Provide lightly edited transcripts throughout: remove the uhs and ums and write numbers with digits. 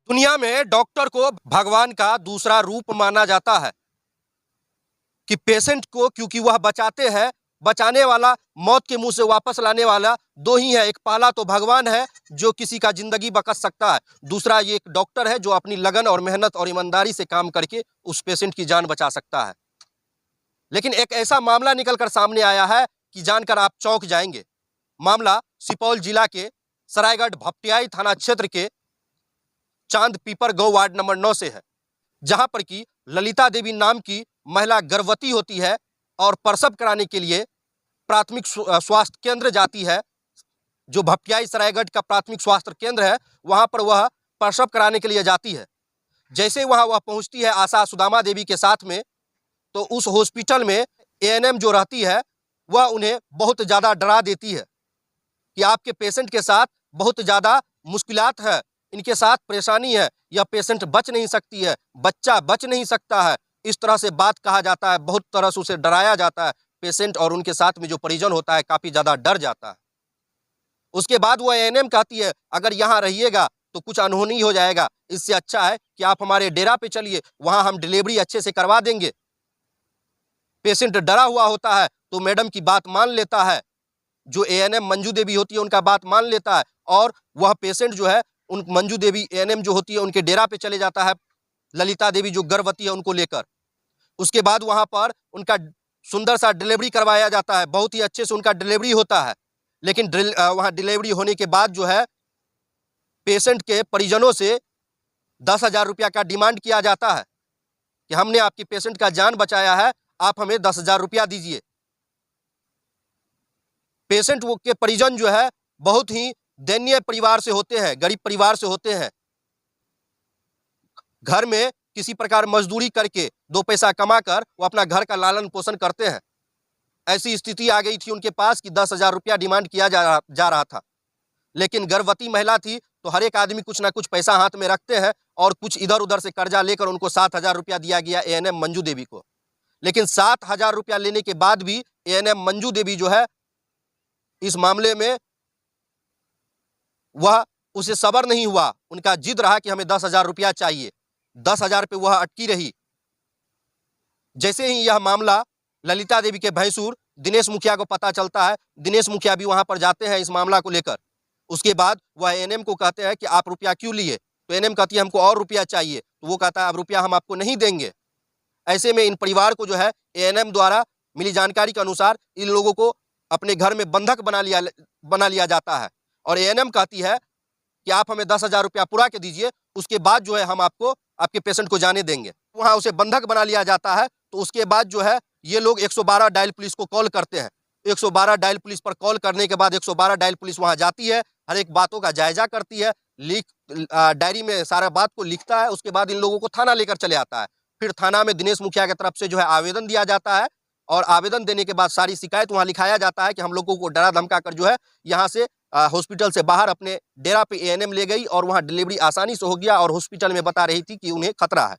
दुनिया में डॉक्टर को भगवान का दूसरा रूप माना जाता है कि पेशेंट को, क्योंकि वह बचाते हैं, बचाने वाला, मौत के मुंह से वापस लाने वाला दो ही है। एक पहला तो भगवान है जो किसी का जिंदगी बख्श सकता है, दूसरा ये एक डॉक्टर है जो अपनी लगन और मेहनत और ईमानदारी से काम करके उस पेशेंट की जान बचा सकता है। लेकिन एक ऐसा मामला निकलकर सामने आया है कि जानकर आप चौंक जाएंगे। मामला सुपौल जिला के सरायगढ़ भपटियाई थाना क्षेत्र के चांद पीपर गौ वार्ड नंबर 9 से है, जहां पर की ललिता देवी नाम की महिला गर्भवती होती है और प्रसव कराने के लिए प्राथमिक स्वास्थ्य केंद्र जाती है। जो भपटियाई सरायगढ़ का प्राथमिक स्वास्थ्य केंद्र है, वहां पर वह प्रसव कराने के लिए जाती है। जैसे वहां वह पहुंचती है आशा सुदामा देवी के साथ में, तो उस हॉस्पिटल में एएनएम जो रहती है वह उन्हें बहुत ज़्यादा डरा देती है कि आपके पेशेंट के साथ बहुत ज़्यादा मुश्किलात है, इनके साथ परेशानी है, यह पेशेंट बच नहीं सकती है, बच्चा बच नहीं सकता है। इस तरह से बात कहा जाता है, बहुत तरह से उसे डराया जाता है। पेशेंट और उनके साथ में जो परिजन होता है काफ़ी ज़्यादा डर जाता है। उसके बाद वह एएनएम कहती है अगर यहाँ रहिएगा तो कुछ अनहोनी हो जाएगा, इससे अच्छा है कि आप हमारे डेरा पे चलिए, वहाँ हम डिलीवरी अच्छे से करवा देंगे। पेशेंट डरा हुआ होता है तो मैडम की बात मान लेता है, जो एएनएम मंजू देवी होती है उनका बात मान लेता है, और वह पेशेंट जो है उन मंजू देवी एएनएम जो होती है उनके डेरा पे चले जाता है, ललिता देवी जो गर्भवती है उनको लेकर। उसके बाद वहां पर उनका सुंदर सा डिलीवरी करवाया जाता है, बहुत ही अच्छे से उनका डिलीवरी होता है। लेकिन वहां डिलीवरी होने के बाद जो है पेशेंट के परिजनों से 10,000 रुपया का डिमांड किया जाता है कि हमने आपकी पेशेंट का जान बचाया है, आप हमें 10,000 रुपया दीजिए। पेशेंट के परिजन जो है बहुत ही दयनीय परिवार से होते हैं, गरीब परिवार से होते हैं। घर में किसी प्रकार मजदूरी करके 2 पैसा कमाकर वो अपना घर का लालन पोषण करते हैं। ऐसी स्थिति आ गई थी उनके पास कि 10,000 रुपया डिमांड किया जा रहा था। लेकिन गर्भवती महिला थी तो हर एक आदमी कुछ ना कुछ पैसा हाथ में रखते हैं, और कुछ इधर उधर से कर्जा लेकर उनको 7,000 रुपया दिया गया एएनएम मंजू देवी को। लेकिन 7,000 रुपया लेने के बाद भी एएनएम मंजू देवी जो है इस मामले में वह उसे सबर नहीं हुआ, उनका जिद रहा कि हमें 10,000 रुपया चाहिए। 10,000 पे वह अटकी रही। जैसे ही यह मामला ललिता देवी के भैंसुर दिनेश मुखिया को पता चलता है, दिनेश मुखिया भी वहां पर जाते हैं इस मामला को लेकर। उसके बाद वह एएनएम को कहते हैं कि आप रुपया क्यों लिए, तो एएनएम कहती है हमको और रुपया चाहिए, तो वो कहता है अब रुपया हम आपको नहीं देंगे। ऐसे में इन परिवार को जो है एएनएम द्वारा मिली जानकारी के अनुसार इन लोगों को अपने घर में बंधक बना लिया जाता है, और एएनएम कहती है कि आप हमें 10,000 रुपया पूरा के दीजिए, उसके बाद जो है हम आपको आपके पेशेंट को जाने देंगे। वहाँ उसे बंधक बना लिया जाता है। तो उसके बाद जो है ये लोग 112 डायल पुलिस को कॉल करते हैं। 112 डायल पुलिस पर कॉल करने के बाद 112 डायल पुलिस वहाँ जाती है, हर एक बातों का जायजा करती है, डायरी में सारा बात को लिखता है। उसके बाद इन लोगों को थाना लेकर चले आता है। फिर थाना में दिनेश मुखिया की तरफ से जो है आवेदन दिया जाता है, और आवेदन देने के बाद सारी शिकायत वहाँ लिखाया जाता है कि हम लोगों को डरा धमका कर जो है यहाँ से हॉस्पिटल से बाहर अपने डेरा पे एएनएम ले गई, और वहाँ डिलीवरी आसानी से हो गया, और हॉस्पिटल में बता रही थी कि उन्हें खतरा है।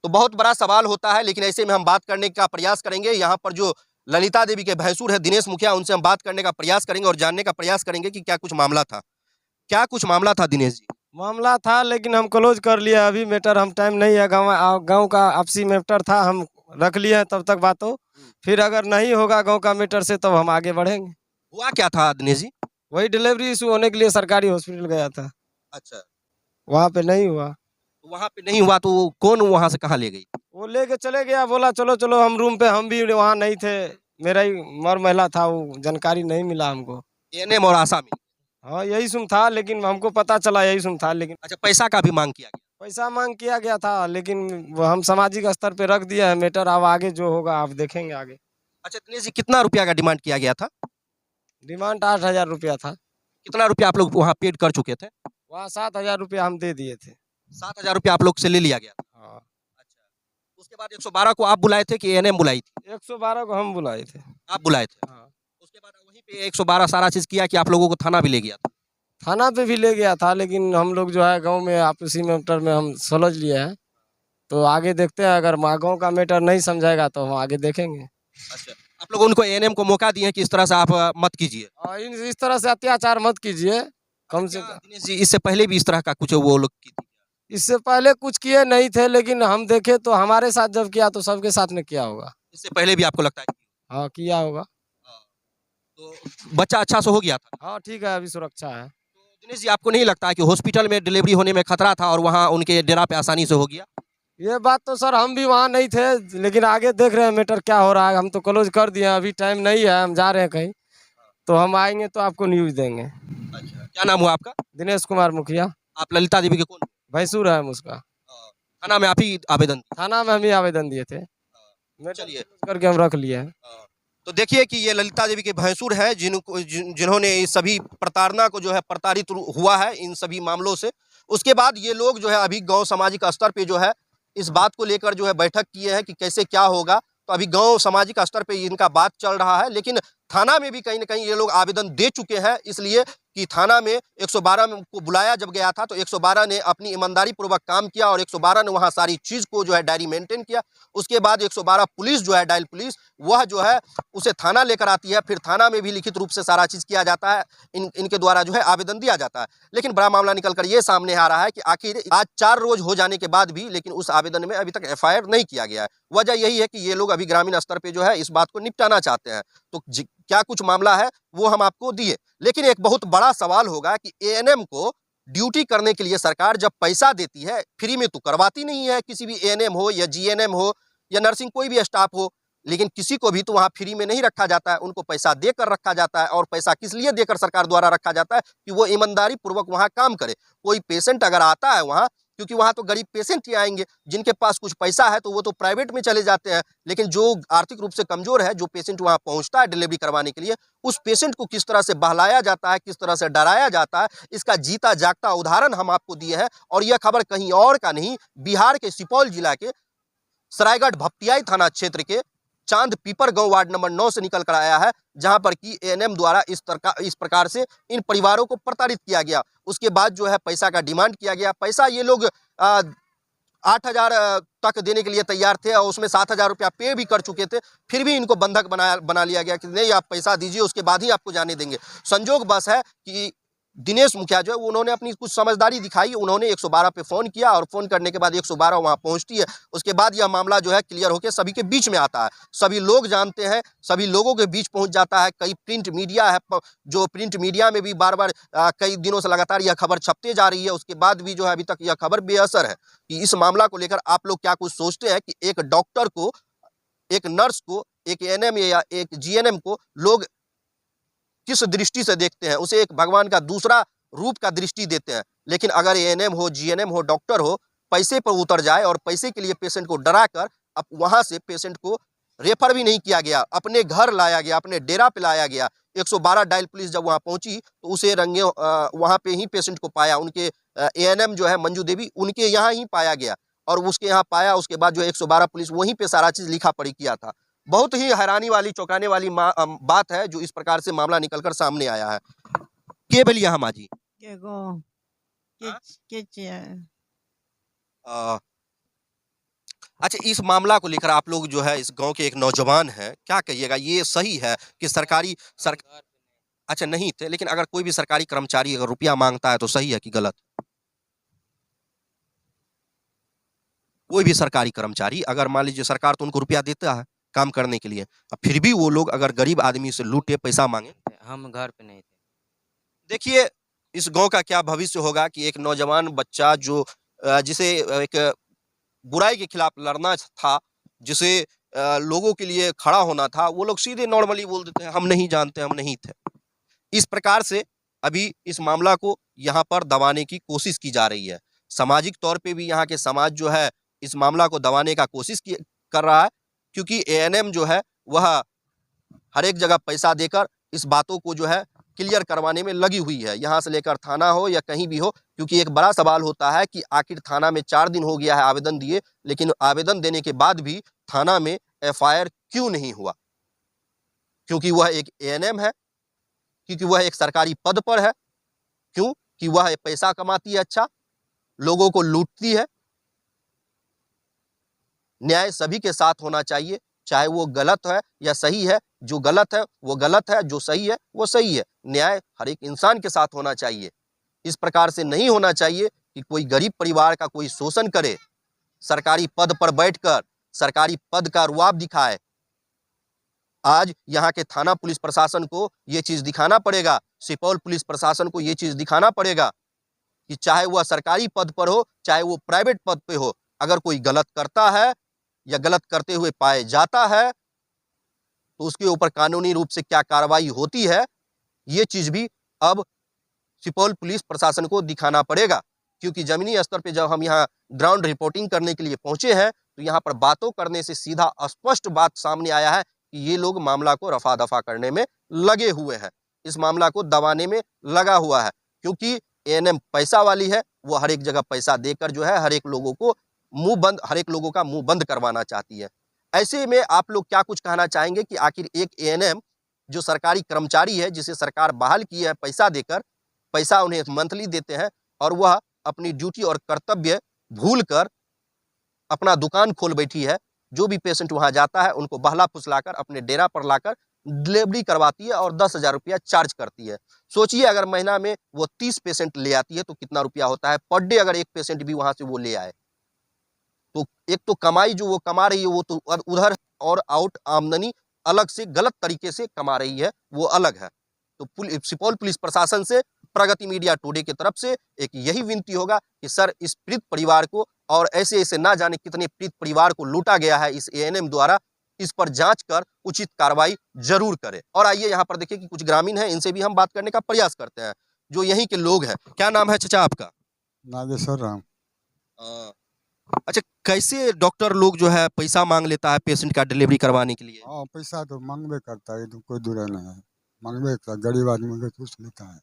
तो बहुत बड़ा सवाल होता है, लेकिन ऐसे में हम बात करने का प्रयास करेंगे। यहाँ पर जो ललिता देवी के भैंसुर है दिनेश मुखिया, उनसे हम बात करने का प्रयास करेंगे और जानने का प्रयास करेंगे कि क्या कुछ मामला था। क्या कुछ मामला था दिनेश जी? मामला था लेकिन हम क्लोज कर लिए अभी मैटर, हम टाइम नहीं है, गांव का आपसी मैटर था, हम रख लिए हैं तब तक बात हो, फिर अगर नहीं होगा गांव का मैटर से तब हम आगे बढ़ेंगे। हुआ क्या था दिनेश जी? वही डिलीवरी इशू होने के लिए सरकारी हॉस्पिटल गया था। अच्छा, वहाँ पे नहीं हुआ। वहाँ पे नहीं हुआ तो कौन वहाँ से कहाँ ले गई? वो लेके चले गया, बोला चलो चलो हम रूम पे, हम भी वहाँ नहीं थे, मेरा ही मर महिला था, वो जानकारी नहीं मिला हमको। एएनएम और आशा में? हाँ यही सुन था, लेकिन हमको पता चला यही सुन था। लेकिन अच्छा, पैसा का भी मांग किया गया? पैसा मांग किया गया था, लेकिन वो हम सामाजिक स्तर पे रख दिया है मैटर, अब आगे जो होगा आप देखेंगे आगे। अच्छा दिनेश जी, कितना रुपया का डिमांड किया गया था? डिमांड 8,000 रुपया था। कितना रुपया आप लोग वहाँ पेड कर चुके थे? वहाँ 7,000 रुपया हम दे दिए थे। 7,000 रुपया आप लोग से ले लिया गया था? हाँ। अच्छा, उसके बाद 112 को आप बुलाए थे कि एएनएम बुलाई थी? 112 को हम बुलाए थे। आप बुलाए थे? हाँ। उसके बाद वहीं पे 112 सारा चीज किया कि आप लोगों को थाना भी ले गया था? थाना पे भी ले गया था, लेकिन हम लोग जो है गांव में आपसी मैटर में हम सुलझ लिए हैं, तो आगे देखते हैं। अगर गाँव का मैटर नहीं समझाएगा तो हम आगे देखेंगे। अच्छा, आप लोग उनको एएनएम को मौका दिए कि इस तरह से आप मत कीजिए? और इस तरह से अत्याचार मत कीजिए, कम से क्या कम। दिनेश जी इससे पहले भी इस तरह का कुछ वो लोग की थी? इससे पहले कुछ किए नहीं थे, लेकिन हम देखे तो हमारे साथ जब किया तो सबके साथ में किया होगा। इससे पहले भी आपको लगता है? हाँ, किया होगा। हाँ, तो बच्चा अच्छा से हो गया था। हाँ, ठीक है, अभी सुरक्षा है। तो दिनेश जी, आपको नहीं लगता है कि हॉस्पिटल में डिलीवरी होने में खतरा था और वहाँ उनके डेरा पे आसानी से हो गया? ये बात तो सर हम भी वहाँ नहीं थे, लेकिन आगे देख रहे हैं मैटर क्या हो रहा है। हम तो क्लोज कर दिए हैं, अभी टाइम नहीं है, हम जा रहे हैं कहीं, तो हम आएंगे तो आपको न्यूज देंगे। अच्छा, क्या नाम हुआ आपका? दिनेश कुमार मुखिया, आप ललिता देवी के कौन? भैंसुर है हम उसका। थाना में आप ही आवेदन दिए? थाना में हम ही आवेदन दिए थे, मैटर चलिए। close करके हम रख लिए हैं। तो देखिए कि ये ललिता देवी के भैंसुर है जिन्होंने इस सभी प्रताड़ना को जो है प्रताड़ित हुआ है इन सभी मामलों से। उसके बाद ये लोग जो है अभी गांव सामाजिक स्तर पे जो है इस बात को लेकर जो है बैठक किए हैं कि कैसे क्या होगा। तो अभी गांव सामाजिक स्तर पे इनका बात चल रहा है, लेकिन थाना में भी कहीं ना कहीं ये लोग आवेदन दे चुके हैं, इसलिए कि थाना में 112 को बुलाया जब गया था तो 112 ने अपनी ईमानदारी पूर्वक काम किया और 112 ने वहां सारी चीज को जो है डायरी मेंटेन किया। उसके बाद 112 पुलिस जो है डायल पुलिस वह जो है उसे थाना लेकर आती है, फिर थाना में भी लिखित रूप से सारा चीज़ किया जाता है, इनके द्वारा जो है आवेदन दिया जाता है। लेकिन बड़ा मामला निकल कर ये सामने आ रहा है कि आखिर आज 4 रोज हो जाने के बाद भी लेकिन उस आवेदन में अभी तक एफआईआर नहीं किया गया है। वजह यही है कि ये लोग अभी ग्रामीण स्तर पे जो है इस बात को निपटाना चाहते हैं। तो क्या कुछ मामला है वो हम आपको दिए, लेकिन एक बहुत बड़ा सवाल होगा कि एएनएम को ड्यूटी करने के लिए सरकार जब पैसा देती है, फ्री में तो करवाती नहीं है। किसी भी एएनएम हो या जीएनएम हो या नर्सिंग कोई भी स्टाफ हो, लेकिन किसी को भी तो वहाँ फ्री में नहीं रखा जाता है, उनको पैसा देकर रखा जाता है। और पैसा किस लिए देकर सरकार द्वारा रखा जाता है कि वो ईमानदारी पूर्वक वहाँ काम करे। कोई पेशेंट अगर आता है वहाँ, क्योंकि वहाँ तो गरीब पेशेंट ही आएंगे, जिनके पास कुछ पैसा है तो वो तो प्राइवेट में चले जाते हैं, लेकिन जो आर्थिक रूप से कमजोर है, जो पेशेंट वहाँ पहुँचता है डिलीवरी करवाने के लिए, उस पेशेंट को किस तरह से बहलाया जाता है, किस तरह से डराया जाता है, इसका जीता जागता उदाहरण हम आपको दिए हैं। और यह खबर कहीं और का नहीं, बिहार के सुपौल जिला के सरायगढ़ भपटियाई थाना क्षेत्र के चांद पीपर गांव वार्ड नंबर 9 से निकल कर आया है, जहां पर कि एएनएम द्वारा इस प्रकार से इन परिवारों को प्रताड़ित किया गया। उसके बाद जो है पैसा का डिमांड किया गया। पैसा ये लोग 8,000 तक देने के लिए तैयार थे और उसमें 7,000 रुपया पे भी कर चुके थे, फिर भी इनको बंधक बना लिया गया कि नहीं, आप पैसा दीजिए, उसके बाद ही आपको जाने देंगे। संजोग बस है कि दिनेश मुखिया जो है उन्होंने अपनी कुछ समझदारी दिखाई, उन्होंने 112 पे फ़ोन किया और फ़ोन करने के बाद 112 वहाँ पहुँचती है। उसके बाद यह मामला जो है क्लियर होकर सभी के बीच में आता है, सभी लोग जानते हैं, सभी लोगों के बीच पहुँच जाता है। कई प्रिंट मीडिया है, जो प्रिंट मीडिया में भी बार-बार कई दिनों से लगातार यह खबर छपते जा रही है, उसके बाद भी जो है अभी तक यह खबर बेअसर है। कि इस मामला को लेकर आप लोग क्या कुछ सोचते हैं कि एक डॉक्टर को, एक नर्स को, एक एएनएम या एक जीएनएम को लोग किस दृष्टि से देखते हैं? उसे एक भगवान का दूसरा रूप का दृष्टि देते हैं। लेकिन अगर एएनएम हो, जीएनएम हो, डॉक्टर हो, पैसे पर उतर जाए और पैसे के लिए पेशेंट को डराकर अब वहां से पेशेंट को रेफर भी नहीं किया गया, अपने घर लाया गया, अपने डेरा पे लाया गया। 112 डायल पुलिस जब वहां पहुंची तो उसे वहां पे ही पेशेंट को पाया। उनके एएनएम जो है मंजू देवी, उनके यहाँ ही पाया गया और उसके यहाँ पाया। उसके बाद जो 112 पुलिस वहीं पे सारा चीज लिखा पढ़ी किया था। बहुत ही हैरानी वाली, चौंकाने वाली बात है जो इस प्रकार से मामला निकलकर सामने आया है। के बलिया हम आजी Llegó. ¿Ah? ¿Qué अच्छा, इस मामला को लेकर आप लोग जो है इस गांव के एक नौजवान हैं, क्या कहिएगा? ये सही है कि अच्छा नहीं थे, लेकिन अगर कोई भी सरकारी कर्मचारी अगर रुपया मांगता है तो सही है कि गलत? कोई भी सरकारी कर्मचारी अगर मान लीजिए सरकार तो उनको रुपया देता है काम करने के लिए, अब फिर भी वो लोग अगर गरीब आदमी से लूटे, पैसा मांगे। हम घर पे नहीं थे। देखिए इस गांव का क्या भविष्य होगा कि एक नौजवान बच्चा जो जिसे एक बुराई के खिलाफ लड़ना था, जिसे लोगों के लिए खड़ा होना था, वो लोग सीधे नॉर्मली बोल देते हैं हम नहीं जानते, हम नहीं थे। इस प्रकार से अभी इस मामला को यहाँ पर दबाने की कोशिश की जा रही है। सामाजिक तौर पे भी यहाँ के समाज जो है इस मामला को दबाने का कोशिश कर रहा है, क्योंकि एएनएम जो है वह हर एक जगह पैसा देकर इस बातों को जो है क्लियर करवाने में लगी हुई है, यहाँ से लेकर थाना हो या कहीं भी हो। क्योंकि एक बड़ा सवाल होता है कि आखिर थाना में 4 दिन हो गया है आवेदन दिए, लेकिन आवेदन देने के बाद भी थाना में एफआईआर क्यों नहीं हुआ? क्योंकि वह एक एएनएम है, क्योंकि वह एक सरकारी पद पर है, क्यों कि वह पैसा कमाती है, अच्छा लोगों को लूटती है। न्याय सभी के साथ होना चाहिए, चाहे वो गलत है या सही है। जो गलत है वो गलत है, जो सही है वो सही है। न्याय हर एक इंसान के साथ होना चाहिए। इस प्रकार से नहीं होना चाहिए कि कोई गरीब परिवार का कोई शोषण करे, सरकारी पद पर बैठकर सरकारी पद का रुआब दिखाए। आज यहाँ के थाना पुलिस प्रशासन को ये चीज दिखाना पड़ेगा, सुपौल पुलिस प्रशासन को ये चीज दिखाना पड़ेगा कि चाहे वह सरकारी पद पर हो, चाहे वो प्राइवेट पद पे हो, अगर कोई गलत करता है या गलत करते हुए पाए जाता है तो उसके ऊपर कानूनी रूप से क्या कार्रवाई होती है, ये चीज भी अब सुपौल पुलिस प्रशासन को दिखाना पड़ेगा। क्योंकि जमीनी स्तर पे जब हम यहाँ ग्राउंड रिपोर्टिंग करने के लिए पहुंचे हैं तो यहाँ पर बातों करने से सीधा स्पष्ट बात सामने आया है कि ये लोग मामला को रफा दफा करने में लगे हुए हैं, इस मामला को दबाने में लगा हुआ है। क्योंकि एएनएम पैसा वाली है, वो हर एक जगह पैसा देकर जो है हर एक लोगों का मुंह बंद करवाना चाहती है। ऐसे में आप लोग क्या कुछ कहना चाहेंगे कि आखिर एक एएनएम जो सरकारी कर्मचारी है, जिसे सरकार बहाल की है पैसा देकर, पैसा उन्हें मंथली देते हैं और वह अपनी ड्यूटी और कर्तव्य भूलकर अपना दुकान खोल बैठी है। जो भी पेशेंट वहां जाता है उनको बहला फुसलाकर अपने डेरा पर लाकर डिलीवरी करवाती है और 10,000 रुपया चार्ज करती है। सोचिए अगर महीना में वो 30 पेशेंट ले आती है तो कितना रुपया होता है। पर डे अगर एक पेशेंट भी वहां से वो ले आए तो एक तो कमाई जो वो कमा रही है वो तो उधर, और आउट आमदनी अलग से गलत तरीके से कमा रही है, वो अलग है। तो सुपौल पुलिस प्रशासन से, प्रगति मीडिया टुडे की तरफ से एक यही विनती होगा कि सर इस पीड़ित परिवार को, और ऐसे ऐसे ना जाने कितने पीड़ित परिवार को लूटा गया है इस एएनएम द्वारा, इस पर जांच कर उचित कार्रवाई जरूर करें। और आइए यहाँ पर देखिए कि कुछ ग्रामीण हैं, इनसे भी हम बात करने का प्रयास करते हैं, जो यहीं के लोग हैं। क्या नाम है चाचा आपका? नागेश्वर राम। अच्छा, कैसे डॉक्टर लोग जो है पैसा मांग लेता है पेशेंट का डिलीवरी करवाने के लिए? हाँ, पैसा तो मांगबे करता है, तो कोई दूर नहीं है, मांगबे करता, गरीब आदमी को पूछ लेता है।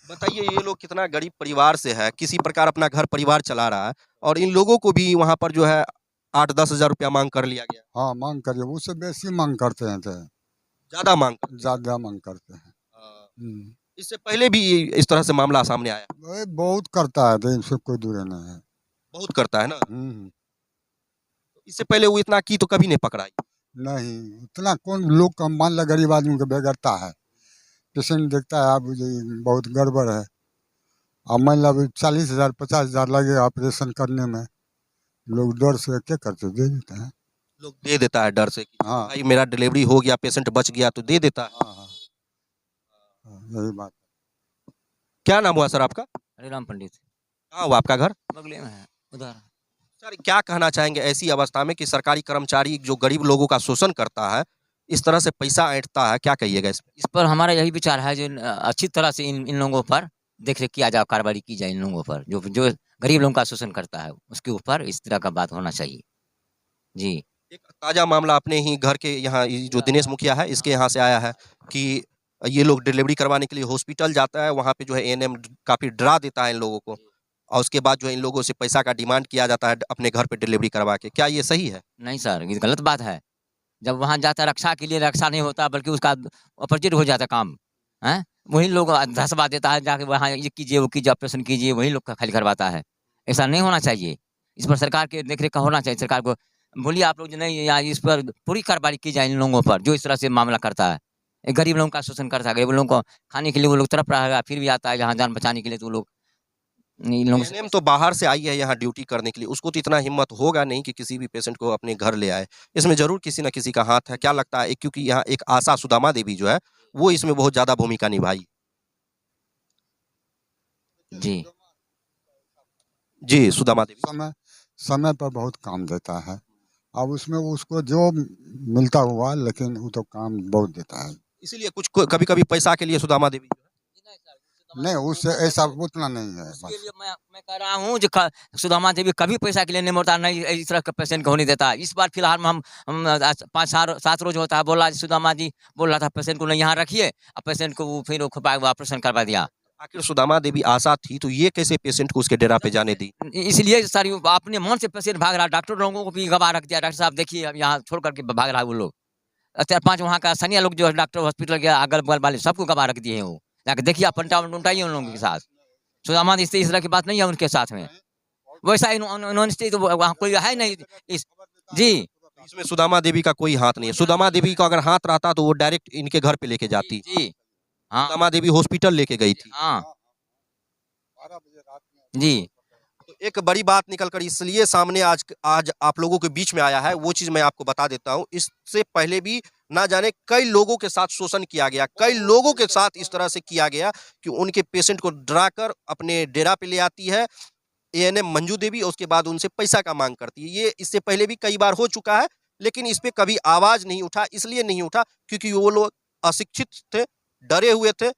बताइए ये लोग कितना गरीब परिवार से है, किसी प्रकार अपना घर परिवार चला रहा है, और इन लोगों को भी वहां पर जो है 8-10 हजार रुपया मांग कर लिया गया। हाँ, मांग करिए, उससे बेसी मांग करते हैं, तो ज्यादा मांग कर। ज्यादा मांग करते हैं। इससे पहले भी इस तरह से मामला सामने आया? वही बहुत करता है, तो इनसे कोई दूर नहीं है। बहुत करता है ना। इससे पहले वो इतना की तो कभी नहीं पकड़ाई? नहीं, उतना कौन लोग का, मान ला गरीब आदमी को बेगरता है, पेशेंट देखता है अब बहुत गड़बड़ है, अब मान ला 40,000 50,000 लगेगा ऑपरेशन करने में, लोग डर से क्या करते, दे देते हैं। लोग दे देता है डर से कि हाँ, भाई मेरा डिलीवरी हो गया, पेशेंट बच गया, तो दे देता है। हाँ, हाँ, यही बात। क्या नाम हुआ सर आपका? हरिराम पंडित। कहाँ हुआ आपका घर? बगले में है उधर। सर क्या कहना चाहेंगे ऐसी अवस्था में कि सरकारी कर्मचारी जो गरीब लोगों का शोषण करता है, इस तरह से पैसा ऐंठता है, क्या कहिएगा इस पर? इस पर हमारा यही विचार है जो अच्छी तरह से इन लोगों पर देख रेख किया जाए, कार्रवाई की जाए, इन लोगों पर जो जो गरीब लोगों का शोषण करता है उसके ऊपर इस तरह का बात होना चाहिए जी। एक ताजा मामला अपने ही घर के यहाँ जो दिनेश मुखिया है इसके यहाँ से आया है कि ये लोग डिलीवरी करवाने के लिए हॉस्पिटल जाता है, वहाँ पे जो है एएनएम काफी डरा देता है इन लोगों को, और उसके बाद जो है इन लोगों से पैसा का डिमांड किया जाता है अपने घर पे डिलीवरी करवा के। क्या ये सही है? नहीं सर, ये गलत बात है। जब वहाँ जाता है रक्षा के लिए, रक्षा नहीं होता बल्कि उसका अपोजिट हो जाता काम है। वही लोग धसवा देता है, जाके वहाँ ये कीजिए वो कीजिए ऑपरेशन कीजिए, वही लोग खाली करवाता है। ऐसा नहीं होना चाहिए, इस पर सरकार के देख रेख का होना चाहिए। सरकार को बोलिए आप लोग जो नहीं, या इस पर पूरी कार्रवाई की जाए इन लोगों पर जो इस तरह से मामला करता है, गरीब लोगों का शोषण करता है। गरीब लोगों को खाने के लिए वो लोग तरफ रहेगा, फिर भी आता है यहाँ जान बचाने के लिए, तो वो लोग इन लोगों से एएनएम तो बाहर से आई है यहाँ ड्यूटी करने के लिए, उसको तो इतना हिम्मत होगा नहीं कि किसी भी पेशेंट को अपने घर ले आए। इसमें जरूर किसी न किसी का हाथ है, क्या लगता है? क्योंकि यहाँ एक आशा सुदामा देवी जो है वो इसमें बहुत ज्यादा भूमिका निभाई। जी जी, सुदामा देवी समय समय पर बहुत काम देता है, अब उसमें उसको जो मिलता हुआ, लेकिन वो तो काम बहुत देता है। इसीलिए कुछ कभी कभी पैसा के लिए सुदामा देवी नहीं, उससे ऐसा उतना नहीं है। उसके लिए मैं कह रहा हूँ जो सुदामा देवी कभी पैसा के लिए नहीं मरता, नहीं इस तरह का पेशेंट को होने देता है। इस बार फिलहाल में हम 5-7 रोज होता है, बोला सुदामा जी बोल रहा था पेशेंट को नहीं यहाँ रखिए, अब पेशेंट को वो फिर ऑपरेशन करवा दिया। आखिर सुदामा देवी आशा थी तो ये कैसे पेशेंट को उसके डेरा पे जाने दी? इसलिए सर अपने मन से पेशेंट भाग रहा, डॉक्टर लोगों को भी गवाह रख दिया। डॉक्टर साहब देखिए अब यहाँ छोड़ करके भाग रहा है वो लोग। 4-5 वहाँ का सनिया लोग जो है डॉक्टर हॉस्पिटल के अगल बगल वाले सबको गवाह रख दिए हैं। वो जाके देखिए आप पंटा उठाइए उन लोगों के साथ। सुदामा इस तरह की बात नहीं है उनके साथ में, वैसा इन्होंने तो वहाँ कोई है नहीं जी। इसमें सुदामा देवी का कोई हाथ नहीं है। सुदामा देवी का अगर हाथ रहता तो वो डायरेक्ट इनके घर पे लेके जाती। जी हाँ, सुदामा देवी हॉस्पिटल लेके गई थी। हाँ जी। तो एक बड़ी बात निकलकर इसलिए सामने आज आप लोगों के बीच में आया है, वो चीज मैं आपको बता देता हूँ। इससे पहले भी ना जाने कई लोगों के साथ शोषण किया गया, कई लोगों के साथ इस तरह से किया गया कि उनके पेशेंट को डराकर अपने डेरा पे ले आती है एएनएम मंजू देवी, और उसके बाद उनसे पैसा का मांग करती है। ये इससे पहले भी कई बार हो चुका है, लेकिन इस पे कभी आवाज नहीं उठा। इसलिए नहीं उठा क्योंकि वो लोग अशिक्षित थे, डरे हुए थे,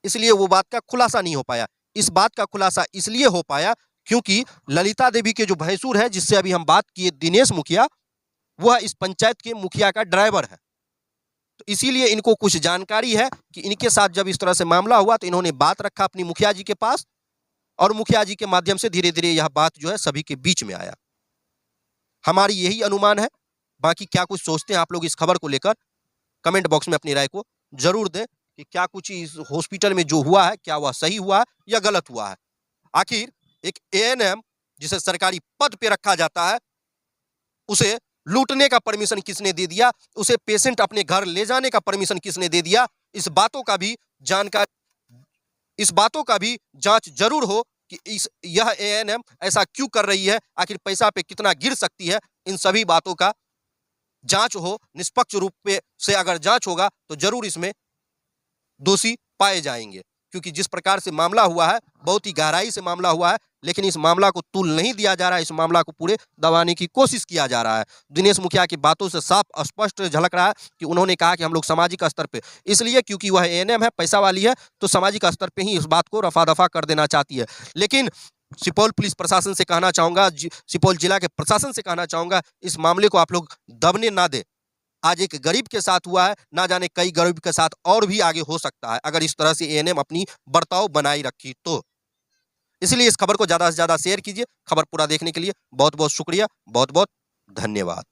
इसलिए वो बात का खुलासा नहीं हो पाया। इस बात का खुलासा इसलिए हो पाया क्योंकि ललिता देवी के जो भैंसुर है, जिससे अभी हम बात किए, दिनेश मुखिया, वह इस पंचायत के मुखिया का ड्राइवर है। तो इसीलिए इनको कुछ जानकारी है कि इनके साथ जब इस तरह से मामला हुआ तो इन्होंने बात रखा अपनी मुखिया जी के पास, और मुखिया जी के माध्यम से धीरे धीरे यह बात जो है सभी के बीच में आया। हमारी यही अनुमान है। बाकी क्या कुछ सोचते हैं आप लोग इस खबर को लेकर, कमेंट बॉक्स में अपनी राय को जरूर दें कि क्या कुछ इस हॉस्पिटल में जो हुआ है, क्या वह सही हुआ है या गलत हुआ है। आखिर एक एएनएम जिसे सरकारी पद पे रखा जाता है, उसे लूटने का परमिशन किसने दे दिया, उसे पेशेंट अपने घर ले जाने का परमिशन किसने दे दिया, इस बातों का भी जांच जरूर हो कि यह एएनएम ऐसा क्यों कर रही है, आखिर पैसा पे कितना गिर सकती है। इन सभी बातों का जांच हो, निष्पक्ष रूप से अगर जांच होगा तो जरूर इसमें दोषी पाए जाएंगे। क्योंकि जिस प्रकार से मामला हुआ है, बहुत ही गहराई से मामला हुआ है, लेकिन इस मामला को तूल नहीं दिया जा रहा है, इस मामला को पूरे दबाने की कोशिश किया जा रहा है। दिनेश मुखिया की बातों से साफ स्पष्ट झलक रहा है कि उन्होंने कहा कि हम लोग सामाजिक स्तर पे, इसलिए क्योंकि वह एएनएम है, पैसा वाली है, तो सामाजिक स्तर पे ही इस बात को रफा दफा कर देना चाहती है। लेकिन सुपौल पुलिस प्रशासन से कहना चाहूँगा, सुपौल जिला के प्रशासन से कहना चाहूँगा, इस मामले को आप लोग दबने ना दे। आज एक गरीब के साथ हुआ है, ना जाने कई गरीब के साथ और भी आगे हो सकता है अगर इस तरह से एएनएम अपनी बर्ताव बनाई रखी तो। इसलिए इस खबर को ज़्यादा से ज़्यादा शेयर कीजिए। खबर पूरा देखने के लिए बहुत बहुत शुक्रिया, बहुत बहुत धन्यवाद।